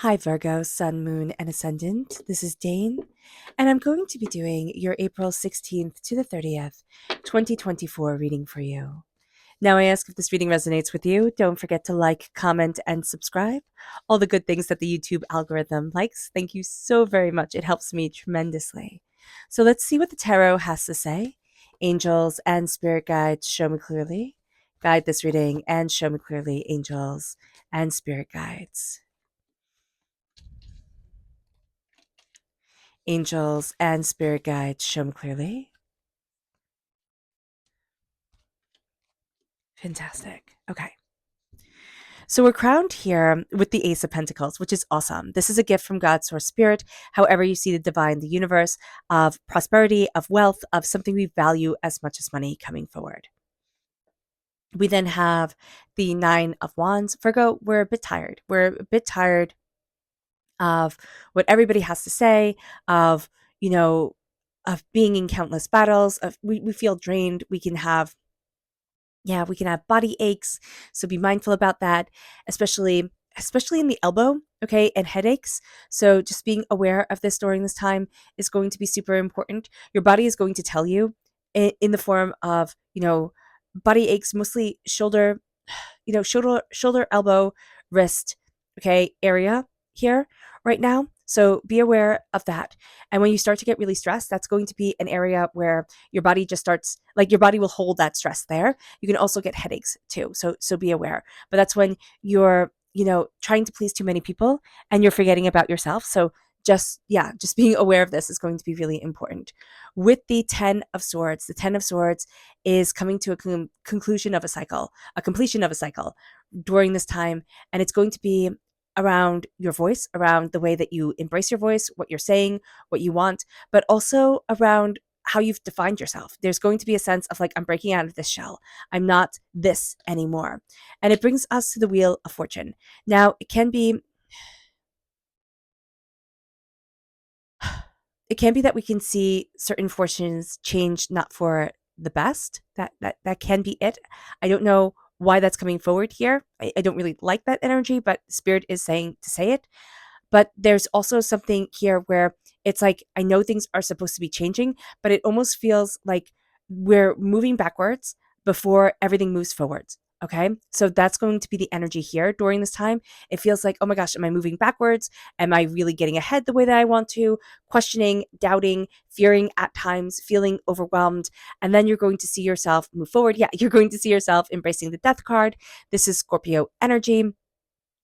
Hi, Virgo, Sun, Moon, and Ascendant. This is Dane, and I'm going to be doing your April 16th to the 30th, 2024 reading for you. Now, I ask if this reading resonates with you. Don't forget to like, comment, and subscribe. All the good things that the YouTube algorithm likes. Thank you so very much. It helps me tremendously. So let's see what the tarot has to say. Angels and spirit guides, show me clearly. Guide this reading and show me clearly, angels and spirit guides. Angels and spirit guides, show me clearly. Fantastic. Okay. So we're crowned here with the Ace of Pentacles, which is awesome. This is a gift from God's source spirit, however you see the divine, the universe, of prosperity, of wealth, of something we value as much as money coming forward. We then have the Nine of Wands. Virgo, we're a bit tired. We're a bit tired of what everybody has to say, of, of being in countless battles, of we feel drained. We can have body aches, so be mindful about that, especially in the elbow, okay, and headaches. So just being aware of this during this time is going to be super important. Your body is going to tell you in the form of, body aches, mostly shoulder, shoulder, elbow, wrist, okay, area here right now. So be aware of that. And when you start to get really stressed, that's going to be an area where your body just starts, like, your body will hold that stress there. You can also get headaches too. So be aware. But that's when you're, trying to please too many people and you're forgetting about yourself. So just being aware of this is going to be really important. With the 10 of Swords, the 10 of Swords is coming to a conclusion of a cycle, a completion of a cycle during this time. And it's going to be around your voice, around the way that you embrace your voice, what you're saying, what you want, but also around how you've defined yourself. There's going to be a sense of, like, I'm breaking out of this shell. I'm not this anymore. And it brings us to the Wheel of Fortune. Now, it can be that we can see certain fortunes change not for the best. That can be it. I don't know why that's coming forward here. I don't really like that energy, but spirit is saying to say it. But there's also something here where it's like, I know things are supposed to be changing, but it almost feels like we're moving backwards before everything moves forwards. Okay. So that's going to be the energy here during this time. It feels like, oh my gosh, am I moving backwards? Am I really getting ahead the way that I want to? Questioning, doubting, fearing at times, feeling overwhelmed. And then you're going to see yourself move forward. Yeah, you're going to see yourself embracing the Death card. This is Scorpio energy.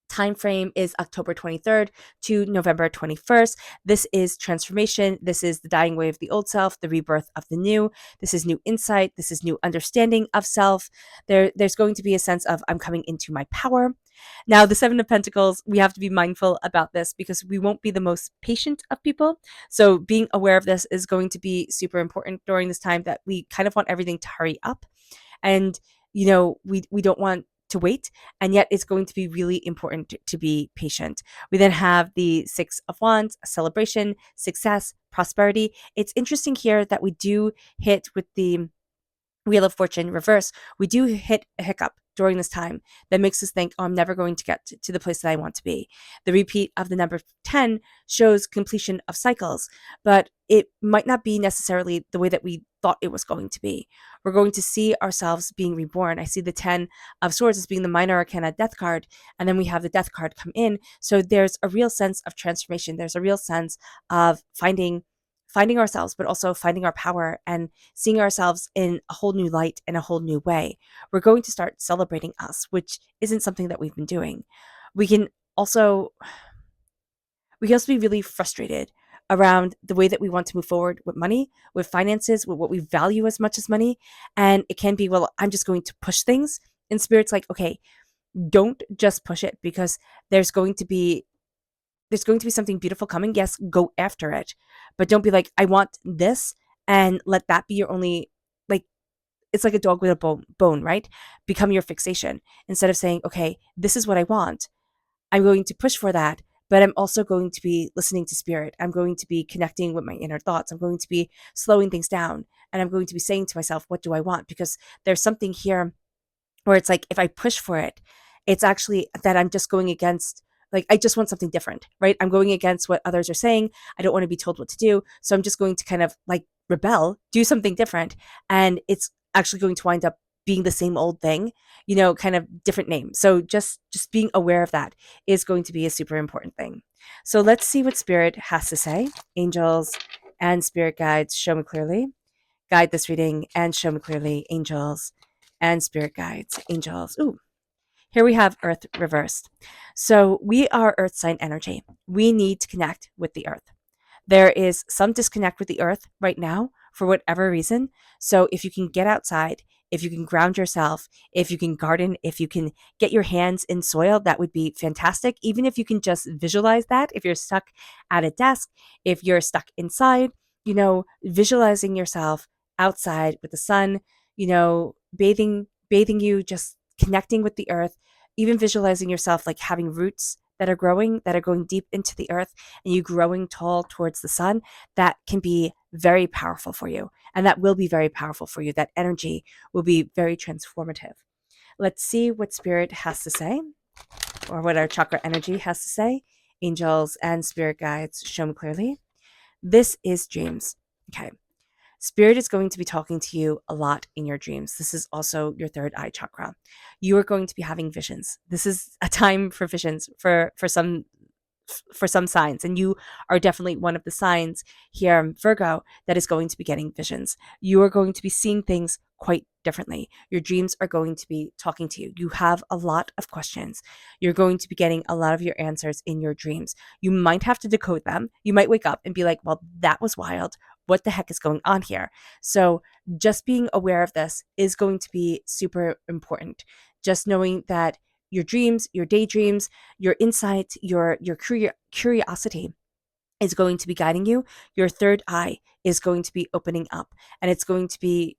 Time frame is October 23rd to November 21st. This is transformation. This is the dying away of the old self, the rebirth of the new. This is new insight. This is new understanding of self. There's going to be a sense of, I'm coming into my power. Now, the Seven of Pentacles, we have to be mindful about this because we won't be the most patient of people. So being aware of this is going to be super important during this time, that we kind of want everything to hurry up. And, we don't want to wait, and yet it's going to be really important to be patient. We then have the Six of Wands, celebration, success, prosperity. It's interesting here that we do hit with the Wheel of Fortune reverse. We do hit a hiccup during this time that makes us think, oh, I'm never going to get to the place that I want to be. The repeat of the number 10 shows completion of cycles, but it might not be necessarily the way that we thought it was going to be. We're going to see ourselves being reborn. I see the 10 of Swords as being the minor arcana Death card, and then we have the Death card come in. So there's a real sense of transformation. There's a real sense of finding ourselves, but also finding our power and seeing ourselves in a whole new light and a whole new way. We're going to start celebrating us, which isn't something that we've been doing. We can also be really frustrated around the way that we want to move forward with money, with finances, with what we value as much as money. And it can be, well, I'm just going to push things. And spirit's like, okay, don't just push it, because there's going to be something beautiful coming. Yes, go after it, but don't be like, I want this, and let that be your only, like, it's like a dog with a bone, right? Become your fixation. Instead of saying, okay, this is what I want, I'm going to push for that, but I'm also going to be listening to spirit. I'm going to be connecting with my inner thoughts. I'm going to be slowing things down, and I'm going to be saying to myself, what do I want? Because there's something here where it's like, if I push for it, it's actually that I'm just going against, like, I just want something different, right? I'm going against what others are saying. I don't want to be told what to do. So I'm just going to kind of like rebel, do something different. And it's actually going to wind up being the same old thing, kind of different name. So just being aware of that is going to be a super important thing. So let's see what spirit has to say. Angels and spirit guides, show me clearly. Guide this reading and show me clearly. Angels and spirit guides. Angels. Ooh, here we have Earth reversed. So we are Earth sign energy. We need to connect with the Earth. There is some disconnect with the Earth right now for whatever reason. So if you can get outside, if you can ground yourself, if you can garden, if you can get your hands in soil, that would be fantastic. Even if you can just visualize that, if you're stuck at a desk, if you're stuck inside, visualizing yourself outside with the sun, bathing you, just connecting with the earth, even visualizing yourself like having roots that are growing, that are going deep into the earth, and you growing tall towards the sun, that can be very powerful for you. And that will be very powerful for you. That energy will be very transformative. Let's see what spirit has to say, or what our chakra energy has to say. Angels and spirit guides, show me clearly. This is dreams. Okay. Spirit is going to be talking to you a lot in your dreams. This is also your third eye chakra. You are going to be having visions. This is a time for visions for some signs, and you are definitely one of the signs here, Virgo, that is going to be getting visions. You are going to be seeing things quite differently. Your dreams are going to be talking to you. You have a lot of questions. You're going to be getting a lot of your answers in your dreams. You might have to decode them. You might wake up and be like, well, that was wild. What the heck is going on here? So just being aware of this is going to be super important. Just knowing that your dreams, your daydreams, your insight, your curiosity is going to be guiding you. Your third eye is going to be opening up, and it's going to be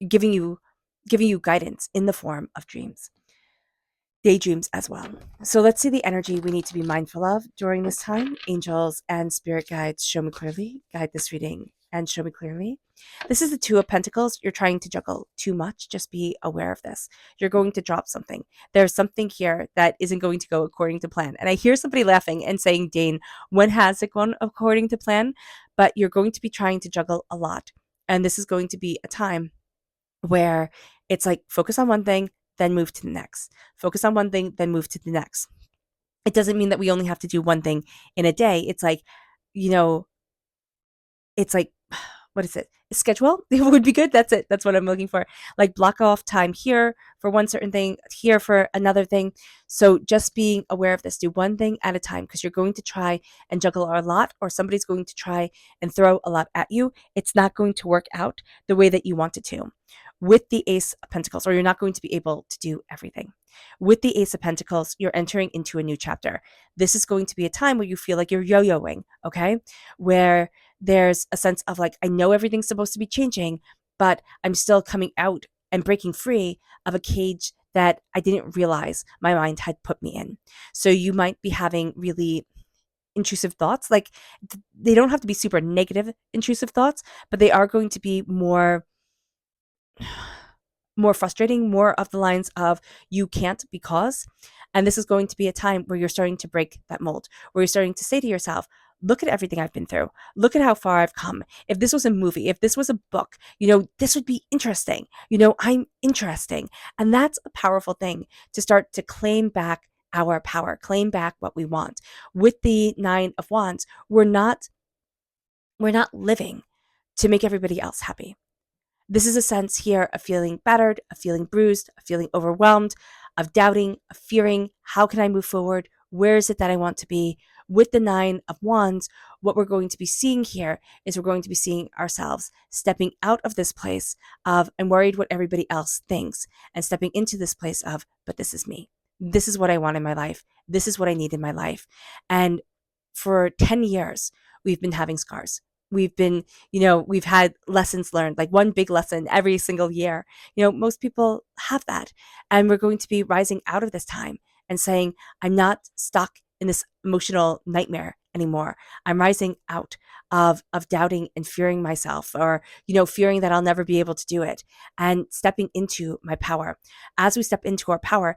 giving you guidance in the form of dreams. Daydreams as well. So let's see the energy we need to be mindful of during this time. Angels and spirit guides, show me clearly. Guide this reading and show me clearly. This is the Two of Pentacles. You're trying to juggle too much. Just be aware of this. You're going to drop something. There's something here that isn't going to go according to plan. And I hear somebody laughing and saying, Dane, when has it gone according to plan? But you're going to be trying to juggle a lot. And this is going to be a time where it's like focus on one thing, then move to the next. Focus on one thing, then move to the next. It doesn't mean that we only have to do one thing in a day. It's like, it's like, what is it? A schedule? It would be good. That's it. That's what I'm looking for. Like block off time here for one certain thing, here for another thing. So just being aware of this, do one thing at a time, because you're going to try and juggle a lot, or somebody's going to try and throw a lot at you. It's not going to work out the way that you want it to. With the Ace of Pentacles, or you're not going to be able to do everything. With the Ace of Pentacles, you're entering into a new chapter. This is going to be a time where you feel like you're yo-yoing, okay? Where there's a sense of like, I know everything's supposed to be changing, but I'm still coming out and breaking free of a cage that I didn't realize my mind had put me in. So you might be having really intrusive thoughts. Like they don't have to be super negative intrusive thoughts, but they are going to be more frustrating, more of the lines of you can't because. And this is going to be a time where you're starting to break that mold, where you're starting to say to yourself, look at everything I've been through. Look at how far I've come. If this was a movie, if this was a book, this would be interesting. I'm interesting. And that's a powerful thing to start to claim back our power, claim back what we want. With the Nine of Wands, we're not living to make everybody else happy. This is a sense here of feeling battered, of feeling bruised, of feeling overwhelmed, of doubting, of fearing, how can I move forward? Where is it that I want to be? With the Nine of Wands, what we're going to be seeing here is we're going to be seeing ourselves stepping out of this place of, I'm worried what everybody else thinks, and stepping into this place of, but this is me. This is what I want in my life. This is what I need in my life. And for 10 years, we've been having scars. We've been, we've had lessons learned, like one big lesson every single year. Most people have that. And we're going to be rising out of this time and saying, I'm not stuck in this emotional nightmare anymore. I'm rising out of doubting and fearing myself, or, fearing that I'll never be able to do it, and stepping into my power. As we step into our power,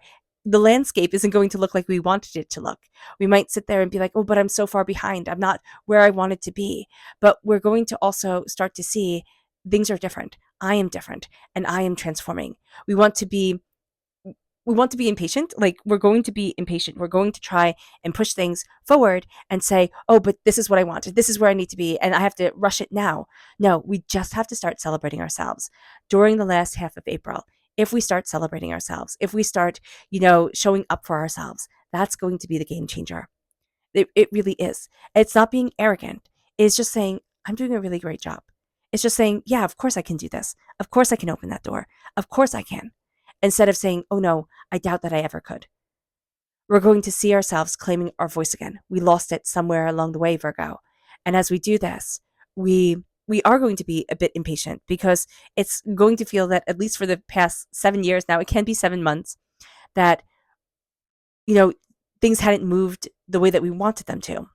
the landscape isn't going to look like we wanted it to look. We might sit there and be like, oh, but I'm so far behind. I'm not where I wanted to be. But we're going to also start to see things are different. I am different and I am transforming. We want to be we want to be impatient. Like, we're going to be impatient. We're going to try and push things forward and say, oh, but this is what I want. This is where I need to be. And I have to rush it now. No, we just have to start celebrating ourselves during the last half of April. If we start celebrating ourselves, if we start, showing up for ourselves, that's going to be the game changer. It really is. It's not being arrogant. It's just saying, I'm doing a really great job. It's just saying, yeah, of course I can do this. Of course I can open that door. Of course I can. Instead of saying, oh no, I doubt that I ever could. We're going to see ourselves claiming our voice again. We lost it somewhere along the way, Virgo. And as we do this, we are going to be a bit impatient because it's going to feel that, at least for the past 7 years now, it can be 7 months, that, things hadn't moved the way that we wanted them to.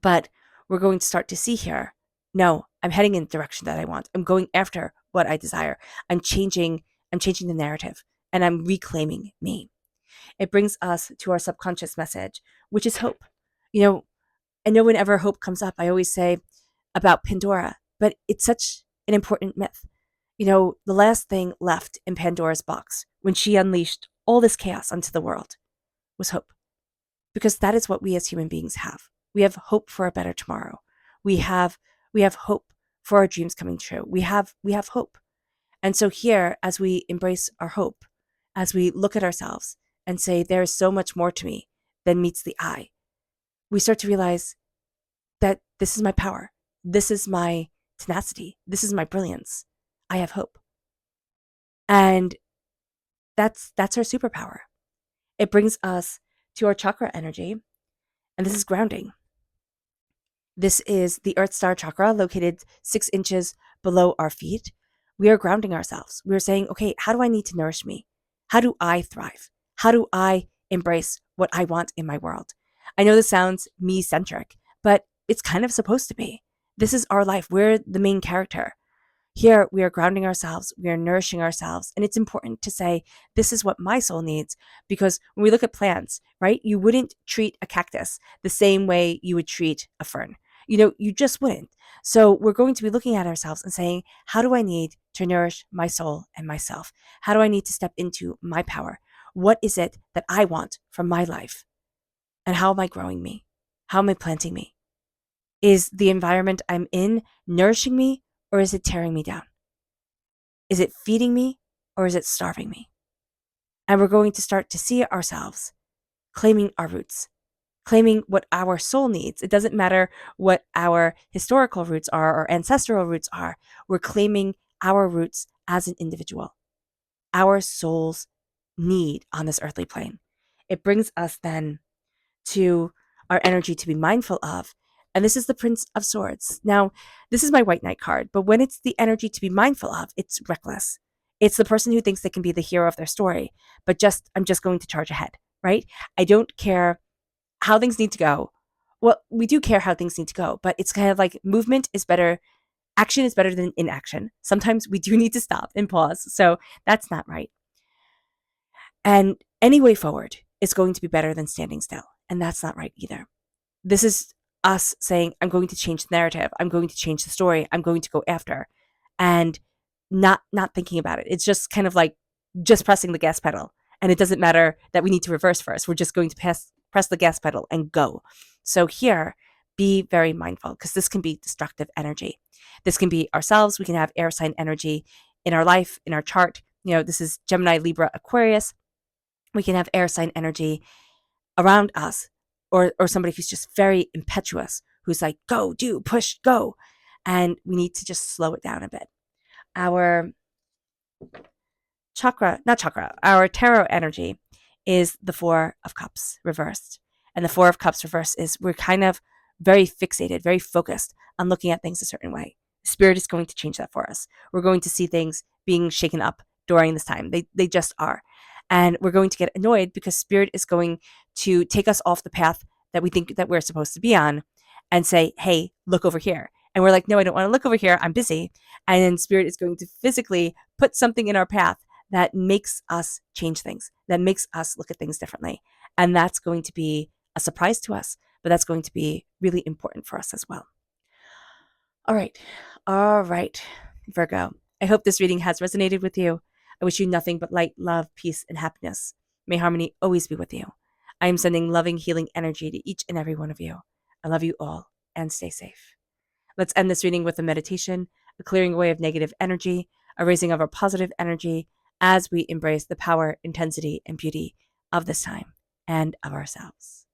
But we're going to start to see here, no, I'm heading in the direction that I want. I'm going after what I desire. I'm changing the narrative, and I'm reclaiming me. It brings us to our subconscious message, which is hope. I know whenever hope comes up, I always say about Pandora, but it's such an important myth. The last thing left in Pandora's box when she unleashed all this chaos onto the world was hope. Because that is what we as human beings have. We have hope for a better tomorrow. We have hope for our dreams coming true. We have hope. And so here, as we embrace our hope, as we look at ourselves and say, there is so much more to me than meets the eye, we start to realize that this is my power. This is my tenacity. This is my brilliance. I have hope. And that's our superpower. It brings us to our chakra energy, and this is grounding. This is the Earth Star chakra, located 6 inches below our feet. We are grounding ourselves. We are saying, okay, how do I need to nourish me? How do I thrive? How do I embrace what I want in my world? I know this sounds me-centric, but it's kind of supposed to be. This is our life. We're the main character. Here, we are grounding ourselves, we are nourishing ourselves. And it's important to say, this is what my soul needs. Because when we look at plants, right, you wouldn't treat a cactus the same way you would treat a fern. You just wouldn't. So we're going to be looking at ourselves and saying, how do I need to nourish my soul and myself? How do I need to step into my power? What is it that I want from my life? And how am I growing me? How am I planting me? Is the environment I'm in nourishing me, or is it tearing me down? Is it feeding me, or is it starving me? And we're going to start to see ourselves claiming our roots, claiming what our soul needs. It doesn't matter what our historical roots are or ancestral roots are. We're claiming our roots as an individual, our soul's need on this earthly plane. It brings us then to our energy to be mindful of. And this is the Prince of Swords. Now, this is my White Knight card, but when it's the energy to be mindful of, it's reckless. It's the person who thinks they can be the hero of their story, but I'm just going to charge ahead, right? I don't care how things need to go. Well, we do care how things need to go, but it's kind of like movement is better. Action is better than inaction. Sometimes we do need to stop and pause. So that's not right. And any way forward is going to be better than standing still. And that's not right either. This is us saying, I'm going to change the narrative. I'm going to change the story. I'm going to go after, and not thinking about it. It's just kind of like just pressing the gas pedal. And it doesn't matter that we need to reverse first. We're just going to press the gas pedal and go. So here, be very mindful, because this can be destructive energy. This can be ourselves. We can have air sign energy in our life, in our chart. This is Gemini, Libra, Aquarius. We can have air sign energy around us, or somebody who's just very impetuous, who's like, go, do, push, go. And we need to just slow it down a bit. Our our tarot energy is the Four of Cups reversed. And the Four of Cups reversed is, we're kind of very fixated, very focused on looking at things a certain way. Spirit is going to change that for us. We're going to see things being shaken up during this time. They just are. And we're going to get annoyed because Spirit is going to take us off the path that we think that we're supposed to be on and say, hey, look over here. And we're like, no, I don't want to look over here. I'm busy. And then Spirit is going to physically put something in our path that makes us change things, that makes us look at things differently. And that's going to be a surprise to us, but that's going to be really important for us as well. All right, Virgo. I hope this reading has resonated with you. I wish you nothing but light, love, peace, and happiness. May harmony always be with you. I am sending loving, healing energy to each and every one of you. I love you all, and stay safe. Let's end this reading with a meditation, a clearing away of negative energy, a raising of our positive energy as we embrace the power, intensity, and beauty of this time and of ourselves.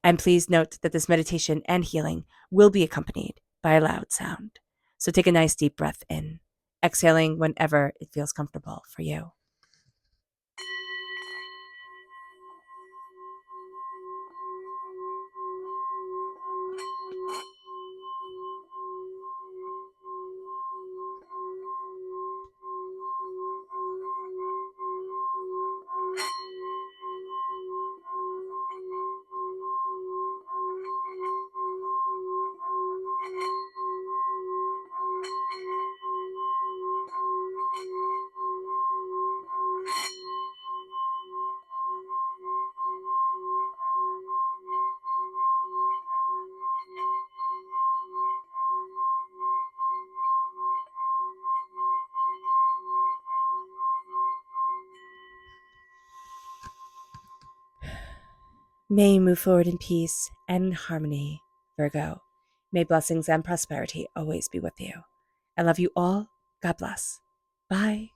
And please note that this meditation and healing will be accompanied by a loud sound. So take a nice deep breath in, exhaling whenever it feels comfortable for you. May you move forward in peace and harmony, Virgo. May blessings and prosperity always be with you. I love you all. God bless. Bye.